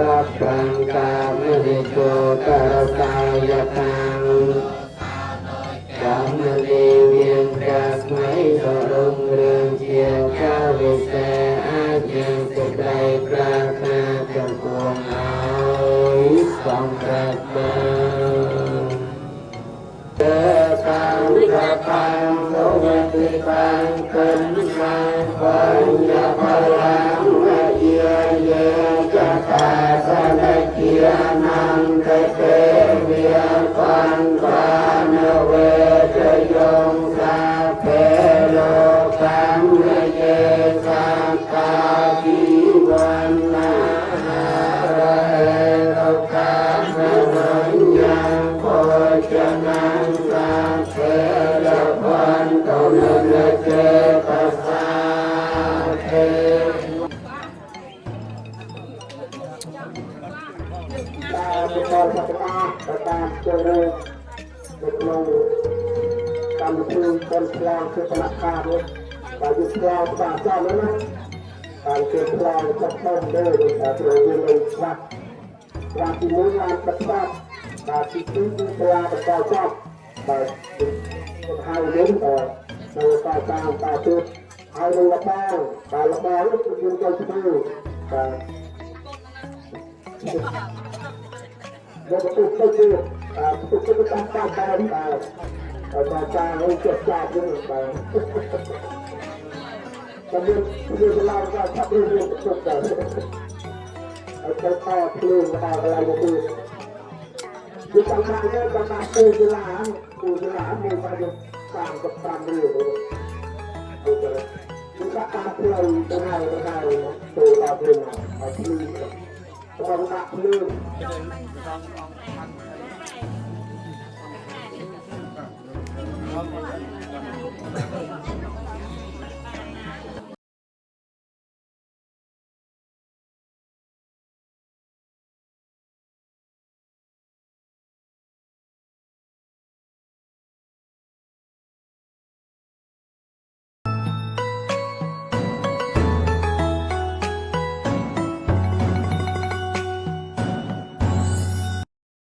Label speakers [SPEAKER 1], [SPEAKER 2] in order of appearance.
[SPEAKER 1] รับปังกามนิโกตระกายตังกามนิเวียงกัสไมตรงเรืองเชียวข้าวิเศษอาเจียงสิไกรปราคาจงพวงเอาสองกระเบิดเกิดตังกระพังโสวติปังเป็นมาปัญญาพลังเยียเยจะตาสนเกียนังเตเตเวียปันปานเวทยงสาเพโลกังเยสังกาจิวันนาระเอโลกังนัญญังโพชนังสังเทโลพันโตนุนเจปัสสาเทประกอบสัตตาประกอบเจริญเด็กลงกรรมคืนคนพลางคือธนาคารเนี่ยการยึดครองตาเจ้าแล้วนะการเก็บครองจะต้องเดินแต่เราอยู่ในวัดการที่มุ่งงานปฏิบัติการที่ซื้อพลางประกอบชอบแต่ให้เลี้ยงต่อในการตามตาจุดให้ลงระบ้างการระบ้างก็คือการซื้อเราต้องเข้าใจทุกคนต้องการการการให้เกิดจากเรื่องไปแต่เรื่องเราก็ชอบเรื่องประสบการณ์เอาใช้ข้อเพลงอะไรก็คือคือต่างๆเนี่ยต่างๆคือจุฬามีมาอยู่ต่างกับตามเรื่องดูกันคือการเพลงตัวไหนตัวต่อเพลงเอาเพลงตัวต่างเพลง